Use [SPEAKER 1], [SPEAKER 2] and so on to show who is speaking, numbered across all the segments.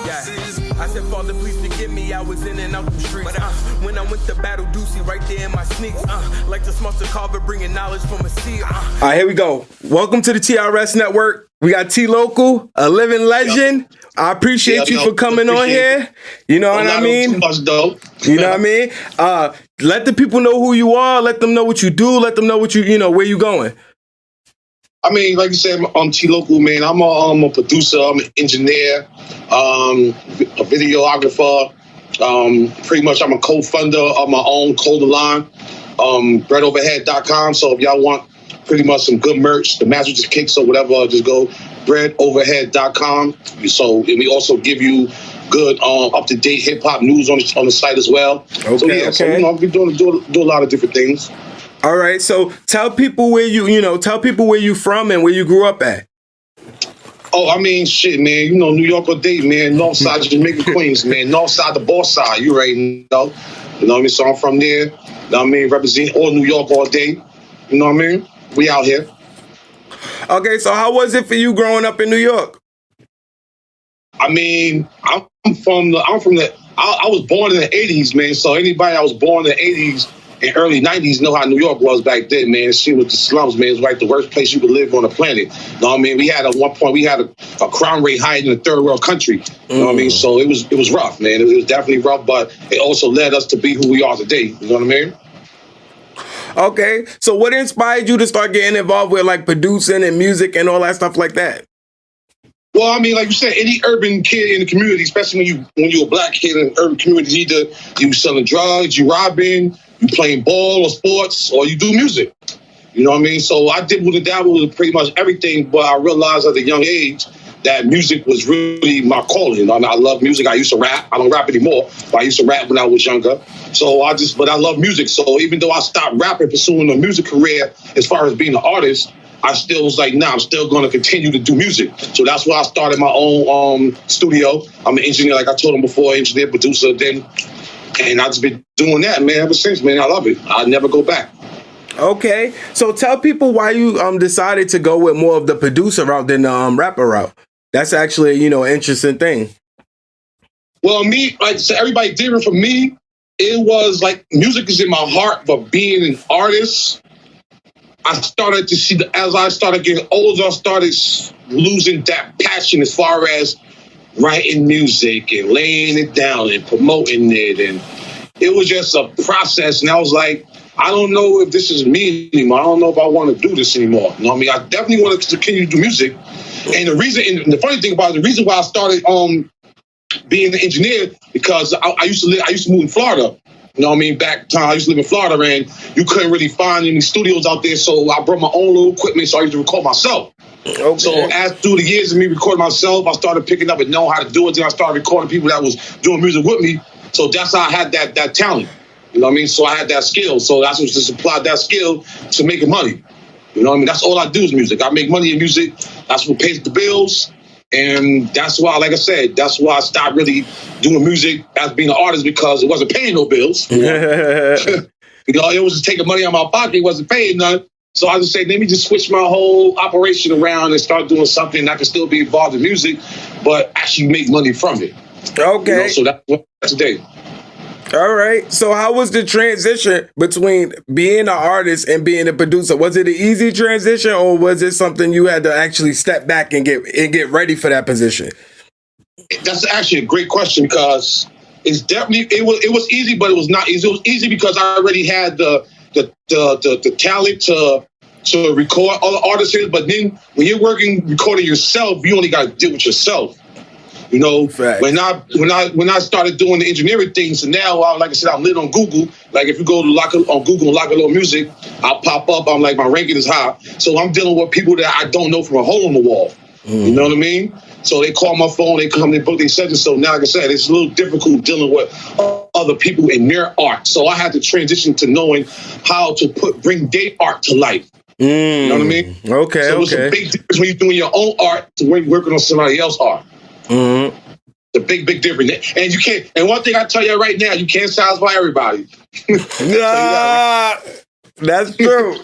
[SPEAKER 1] Yeah. I said, Father, please forgive me. I was in and out the streets. When I went to battle, Doocy right there in my sneaks. Like the Smuster Carver bringing knowledge from a sea. All right, here we go. Welcome to the TRS Network. We got T Local, a living legend. Yep. I appreciate you for coming on here. You know what I mean?
[SPEAKER 2] Too much, though.
[SPEAKER 1] You know what I mean? Let the people know who you are. Let them know what you do. Let them know what you know, where you going.
[SPEAKER 2] I mean, like you said, I'm T Local, man. I'm a producer. I'm an engineer, a videographer. Pretty much, I'm a co-funder of my own clothing line, breadoverhead.com. So if y'all want pretty much some good merch, the Massachusetts kicks or whatever, just go breadoverhead.com. So, and we also give you good up-to-date hip-hop news on the site as well.
[SPEAKER 1] Okay,
[SPEAKER 2] so yeah, so you know, we do a lot of different things.
[SPEAKER 1] All right, so tell people where tell people where you from and where you grew up at.
[SPEAKER 2] Oh, I mean, shit, man. You know, New York all day, man. North side, Jamaica, Queens, man. North side, the boss side. You already know. You know what I mean? So I'm from there. You know what I mean? Represent all New York all day. You know what I mean? We out here.
[SPEAKER 1] Okay, so how was it for you growing up in New York?
[SPEAKER 2] I mean, I was born in the 80s, man. So anybody that was born in the 80s and early 90s know how New York was back then, man. She was the slums, man. It was like the worst place you could live on the planet. You know what I mean? We had at one point, a crime rate higher than a third world country. You know what I mean? So it was rough, man. It was definitely rough, but it also led us to be who we are today. You know what I mean?
[SPEAKER 1] Okay. So what inspired you to start getting involved with like producing and music and all that stuff like that?
[SPEAKER 2] Well, I mean, like you said, any urban kid in the community, especially when you're a black kid in an urban community, either you selling drugs, you robbing, you playing ball or sports, or you do music. You know what I mean? So I did with the dabble with pretty much everything, but I realized at a young age that music was really my calling. You know, I mean, I love music. I used to rap. I don't rap anymore, but I used to rap when I was younger. But I love music. So even though I stopped rapping, pursuing a music career as far as being an artist, I still was like, nah, I'm still going to continue to do music. So that's why I started my own studio. I'm an engineer, like I told him before, engineer, producer, and I've just been doing that, man, ever since, man. I love it. I'll never go back. Okay. So tell people why you decided to go with more of the producer route than the rapper route. That's actually, an interesting thing. Well, me, like so everybody different from me, it was like music is in my heart, but being an artist, I started to see as I started getting older, I started losing that passion as far as writing music and laying it down and promoting it. And it was just a process. And I was like, I don't know if this is me anymore. I don't know if I want to do this anymore. You know what I mean? I definitely want to continue to do music. And the funny thing about it, the reason why I started being an engineer, because I used to move in Florida. You know what I mean? Back time, I used to live in Florida, and you couldn't really find any studios out there. So I brought my own little equipment, so I used to record myself. Okay. So as through the years of me recording myself, I started picking up and knowing how to do it. Then I started recording people that was doing music with me. So that's how I had that talent. You know what I mean? So I had that skill. So that's what just applied that skill to making money. You know what I mean? That's all I do is music. I make money in music. That's what pays the bills. And that's why, like I said, that's why I stopped really doing music as being an artist, because it wasn't paying no bills. You know? It was just taking money out of my pocket. It wasn't paying none. So I just said, let me just switch my whole operation around and start doing something that can still be involved in music, but actually make money from it.
[SPEAKER 1] Okay.
[SPEAKER 2] So that's what today.
[SPEAKER 1] All right. So how was the transition between being an artist and being a producer? Was it an easy transition, or was it something you had to actually step back and get ready for that position?
[SPEAKER 2] That's actually a great question, because it's definitely it was easy, but it was not easy. It was easy because I already had the talent to record other artists. But then when you're recording yourself, you only got to deal with yourself. You know, when I started doing the engineering things, and now, like I said, I'm lit on Google. Like if you go on Google and lock a little music, I'll pop up. I'm like, my ranking is high. So I'm dealing with people that I don't know from a hole in the wall. You know what I mean? So they call my phone, they come, they book their sessions. So now, like I said, it's a little difficult dealing with other people in their art. So I had to transition to knowing how to bring their art to life. You know what I mean?
[SPEAKER 1] Okay.
[SPEAKER 2] So it's a big difference when you're doing your own art to when you're working on somebody else's art.
[SPEAKER 1] Mm-hmm.
[SPEAKER 2] It's a big difference. And you can't. And one thing I tell you right now, you can't satisfy everybody.
[SPEAKER 1] That's true.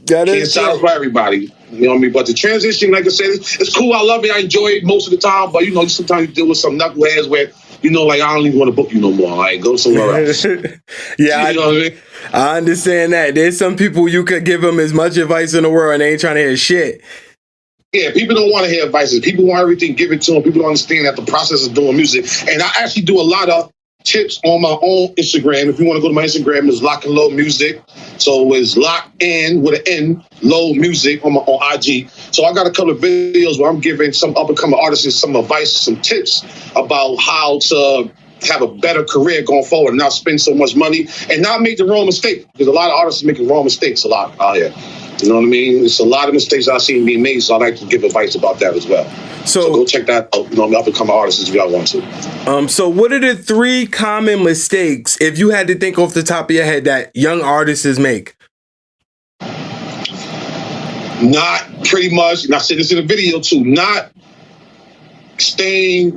[SPEAKER 1] That is
[SPEAKER 2] can't satisfy everybody. You know what I mean? But the transition, like I said, it's cool. I love it. I enjoy it most of the time. But, you know, sometimes you deal with some knuckleheads where, you know, like, I don't even want to book you no more. Like, go somewhere else.
[SPEAKER 1] Yeah,
[SPEAKER 2] you know what I mean?
[SPEAKER 1] I understand that. There's some people you could give them as much advice in the world and they ain't trying to hear shit.
[SPEAKER 2] Yeah, people don't want to hear advice. People want everything given to them. People don't understand that the process of doing music. And I actually do a lot of tips on my own Instagram. If you want to go to my Instagram, it's Lock and Low Music. So it's Lock in with an N, Low Music on IG. So I got a couple of videos where I'm giving some up-and-coming artists some advice, some tips about how to have a better career going forward and not spend so much money and not make the wrong mistake. Because a lot of artists are making wrong mistakes a lot out here. You know what I mean? It's a lot of mistakes I've seen being made, so I like to give advice about that as well. So go check that out. You know, up-and-coming artists if y'all want to.
[SPEAKER 1] So what are the 3 common mistakes, if you had to think off the top of your head, that young artists make?
[SPEAKER 2] Not pretty much, and I said this in the video too, not trusting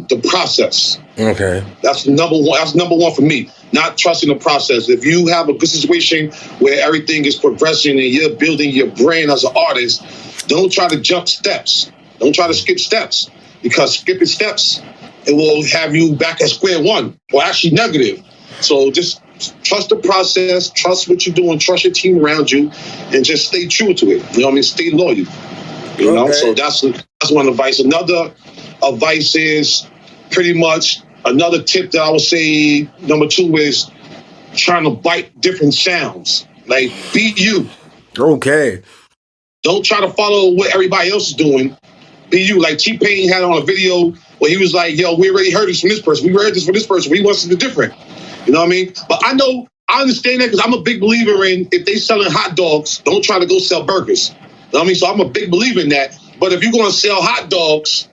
[SPEAKER 2] the process.
[SPEAKER 1] Okay.
[SPEAKER 2] That's number one. That's number one for me. Not trusting the process. If you have a good situation where everything is progressing and you're building your brand as an artist, don't try to jump steps. Don't try to skip steps, because skipping steps, it will have you back at square one, or actually negative. So just trust the process, trust what you're doing, trust your team around you, and just stay true to it. You know what I mean? Stay loyal. You know, so that's one advice. Another advice is pretty much another tip that I would say, number 2 is trying to bite different sounds. Like, be you.
[SPEAKER 1] Okay. Don't
[SPEAKER 2] try to follow what everybody else is doing. Be you. Like T-Pain had on a video where he was like, yo, we already heard this from this person. We heard this from this person. We want something different. You know what I mean? But I understand that, because I'm a big believer in, if they selling hot dogs, don't try to go sell burgers. You know what I mean? So I'm a big believer in that. But if you're going to sell hot dogs,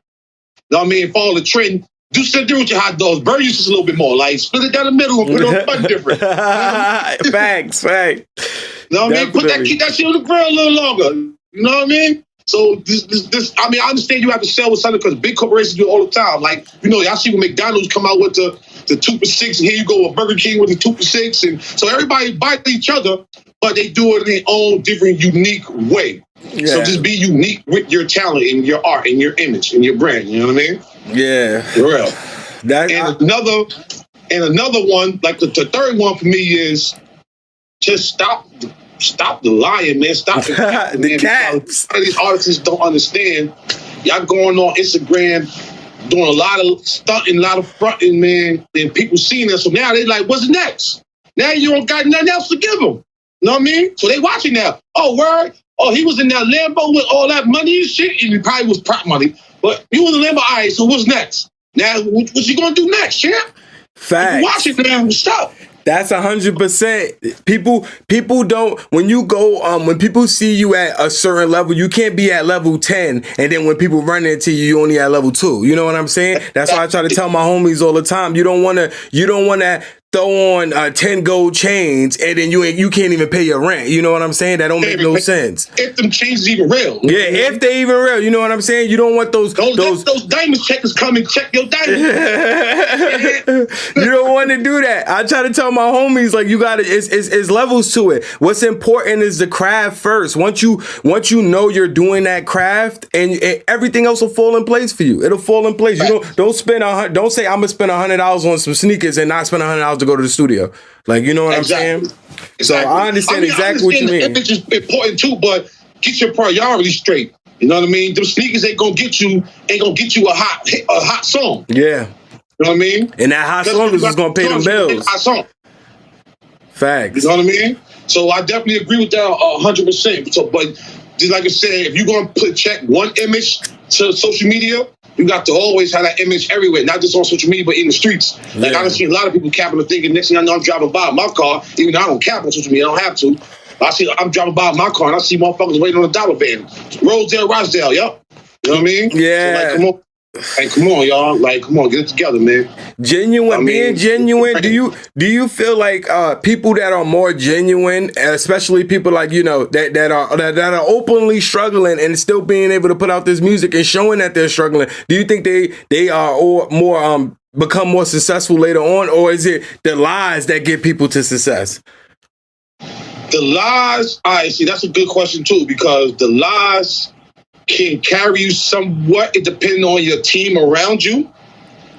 [SPEAKER 2] you know what I mean, follow the trend, do something with your hot dogs. Burgers just a little bit more. Like, split it down the middle and put it on something different. You know
[SPEAKER 1] Facts. You
[SPEAKER 2] know what I mean? Keep that shit on the grill a little longer. You know what I mean? So this I mean, I understand you have to sell with something, because big corporations do it all the time. Like, you know, y'all see when McDonald's come out with the 2 for $6, and here you go with Burger King with the 2 for $6. And so everybody bites each other, but they do it in their own different, unique way. Yeah. So just be unique with your talent and your art and your image and your brand. You know what I mean?
[SPEAKER 1] Yeah.
[SPEAKER 2] For real. Another one, like the 3rd one for me, is just stop the lying, man. Stop
[SPEAKER 1] the caps.
[SPEAKER 2] These artists don't understand. Y'all going on Instagram doing a lot of stunting, a lot of fronting, man, and people seeing that. So now they like, what's next? Now you don't got nothing else to give them. You know what I mean? So they watching now. Oh, word. Oh, he was in that Lambo with all that money and shit, and it probably was prop money. But you was in Lambo. All right, so what's next? Now, what you gonna do next, champ?
[SPEAKER 1] Facts.
[SPEAKER 2] Watch it now. Stop.
[SPEAKER 1] That's 100%. People don't, when you go, when people see you at a certain level, you can't be at level 10. And then when people run into you, you only at level 2. You know what I'm saying? That's why I try to tell my homies all the time. You don't want to throw on 10 gold chains and then you can't even pay your rent. You know what I'm saying? That don't make no sense.
[SPEAKER 2] If them chains even real.
[SPEAKER 1] Yeah, if they even real. You know what I'm saying? You don't want those
[SPEAKER 2] diamond checkers come and check your diamonds.
[SPEAKER 1] You don't want to do that. I try to tell my homies, like, you got to, it's levels to it. What's important is the craft first. Once you know you're doing that craft, and everything else will fall in place for you. It'll fall in place. You don't say I'm gonna spend $100 on some sneakers and not spend $100 to go to the studio. Like, you know what I'm saying? Exactly. So I understand exactly what you mean.
[SPEAKER 2] Image is important too, but get your priorities straight. You know what I mean? Them sneakers ain't gonna get you a hot song.
[SPEAKER 1] Yeah.
[SPEAKER 2] You know what I mean?
[SPEAKER 1] And that hot song is just gonna pay them bills.
[SPEAKER 2] Hot song.
[SPEAKER 1] Facts.
[SPEAKER 2] You know what I mean? So I definitely agree with that 100%. So, but just like I said, if you're gonna check one image to social media, you got to always have that image everywhere, not just on social media, but in the streets. Like, I done seen a lot of people capping and thinking, next thing I know, I'm driving by my car, even though I don't cap on social media, I don't have to. I'm driving by my car and I see motherfuckers waiting on a dollar van. Rosedale, Rosdale, yep. You know what I mean?
[SPEAKER 1] Yeah.
[SPEAKER 2] So, like, come on, y'all. Like, come on, get it together, man.
[SPEAKER 1] Being genuine. Do you feel like people that are more genuine, especially people like, you know, that are openly struggling and still being able to put out this music and showing that they're struggling? Do you think they are or more become more successful later on, or is it the lies that get people to success?
[SPEAKER 2] The lies, all right, see, that's a good question too, because the lies can carry you somewhat. It depends on your team around you.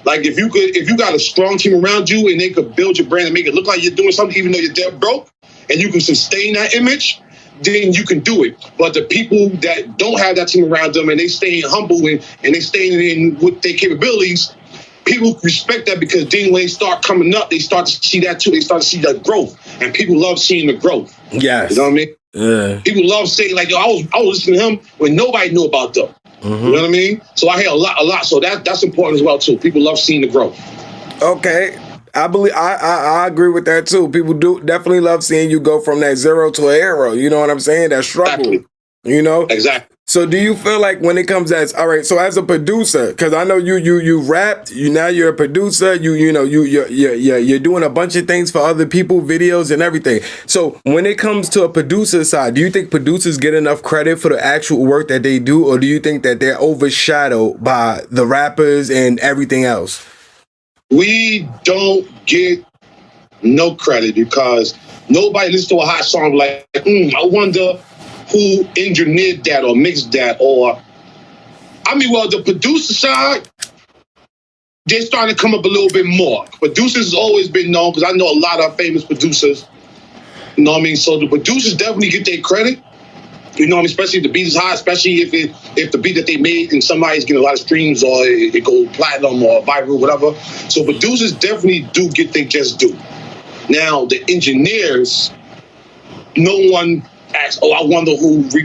[SPEAKER 2] Like if you got a strong team around you and they could build your brand and make it look like you're doing something, even though you're dead broke, and you can sustain that image, then you can do it. But the people that don't have that team around them and they stay humble and they stay in with their capabilities, people respect that, because then when they start coming up, they start to see that too. They start to see that growth, and people love seeing the growth.
[SPEAKER 1] Yes.
[SPEAKER 2] You know what I mean? Yeah. People love saying, like, yo, I was listening to him when nobody knew about them. Mm-hmm. You know what I mean? So I hear a lot. So that's important as well too. People love seeing the growth.
[SPEAKER 1] Okay. I believe I agree with that too. People do definitely love seeing you go from that zero to a hero. You know what I'm saying? That struggle.
[SPEAKER 2] Exactly.
[SPEAKER 1] You know?
[SPEAKER 2] Exactly.
[SPEAKER 1] So do you feel like when it comes as, all right, so as a producer, because I know you rapped, now you're a producer, you're doing a bunch of things for other people, videos and everything. So when it comes to a producer side, do you think producers get enough credit for the actual work that they do, or do you think that they're overshadowed by the rappers and everything else?
[SPEAKER 2] We don't get no credit, because nobody listens to a hot song like, I wonder who engineered that or mixed that, or, I mean, well, the producer side, they're starting to come up a little bit more. Producers has always been known, because I know a lot of famous producers, you know what I mean? So the producers definitely get their credit, you know what I mean? Especially if the beat is hot, especially if the beat that they made and somebody's getting a lot of streams, or it goes platinum or viral, whatever. So producers definitely do get their just due. Now, the engineers, no one asks, I wonder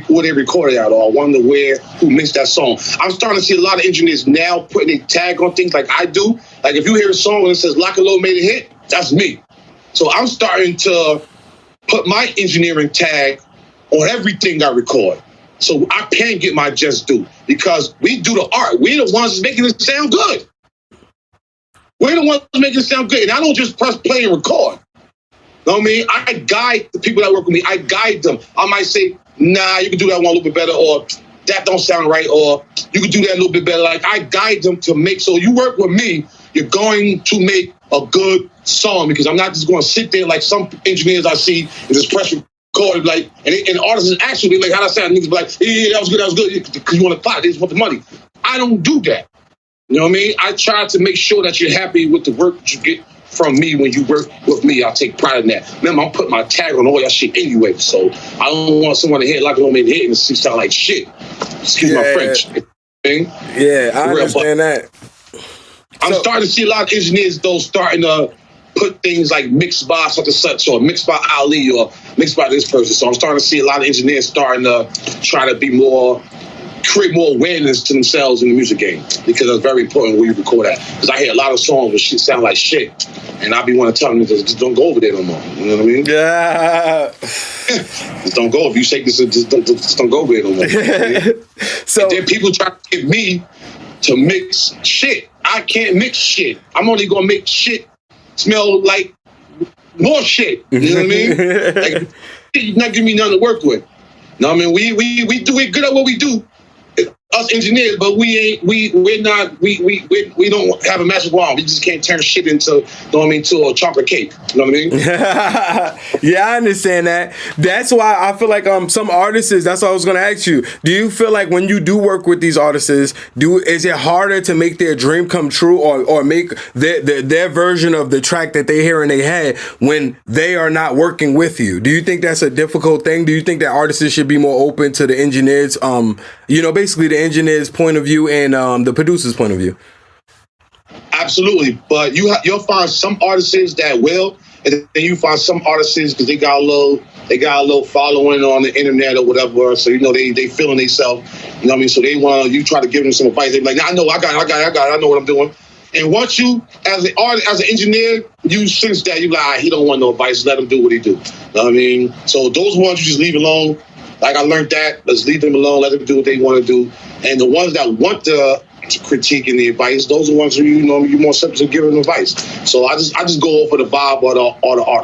[SPEAKER 2] where they recorded that, or I wonder who mixed that song. I'm starting to see a lot of engineers now putting a tag on things like I do. Like if you hear a song and it says Lock and Load made a hit, that's me. So I'm starting to put my engineering tag on everything I record, so I can get my just due, because we do the art. We're the ones making it sound good. We're the ones making it sound good. And I don't just press play and record. You know what I mean? I guide the people that work with me. I guide them. I might say, nah, you can do that one a little bit better, or that don't sound right, or you can do that a little bit better. Like, I guide them to make, so you work with me, you're going to make a good song, because I'm not just going to sit there like some engineers I see and just press record, like, and artists is actually like, how'd I sound? Niggas be like, yeah, that was good, because you want to clout, they just want the money. I don't do that. You know what I mean? I try to make sure that you're happy with the work that you get from me when you work with me. I'll take pride in that. Remember, I'm putting my tag on all that shit anyway, so I don't want someone to hit like on me hit and sound like shit. Excuse my French.
[SPEAKER 1] Yeah, I understand that.
[SPEAKER 2] I'm starting to see a lot of engineers, though, starting to put things like mixed by such and such, or mixed by Ali, or mixed by this person. So I'm starting to see a lot of engineers starting to try to create more awareness to themselves in the music game, because that's very important where you record at. Because I hear a lot of songs where shit sound like shit, and I be want to tell them, just don't go over there no more. You know what I mean?
[SPEAKER 1] Yeah.
[SPEAKER 2] Just don't go. If you say this, just don't go over there no more. So and then people try to get me to mix shit. I can't mix shit. I'm only gonna make shit smell like more shit. You know what I mean? Like, you're not giving me nothing to work with. No, I mean, we do it good at what we do, us engineers, but we don't have a magic wand. We just can't turn shit into, you know what I mean, to a chocolate cake. You know what I mean?
[SPEAKER 1] Yeah, I understand that. That's why I feel like some artists, that's what I was gonna ask you. Do you feel like when you do work with these artists, is it harder to make their dream come true, or make their version of the track that they hear in their head when they are not working with you? Do you think that's a difficult thing? Do you think that artists should be more open to the engineers, basically the engineer's point of view and the producer's point of view?
[SPEAKER 2] Absolutely, but you'll find some artists that will, and then you find some artists because they got a little following on the internet or whatever. So they feeling themselves. You know what I mean? So they want you try to give them some advice. They be like, nah, I know, I got it. I know what I'm doing. And once you, as an artist, as an engineer, you sense that you like, he don't want no advice. Let him do what he do. You know what I mean? So those ones you just leave alone. Like, I learned that. Let's leave them alone. Let them do what they want to do. And the ones that want the critique and the advice, those are the ones who you're more susceptible to giving advice. So I just go over the vibe or the art.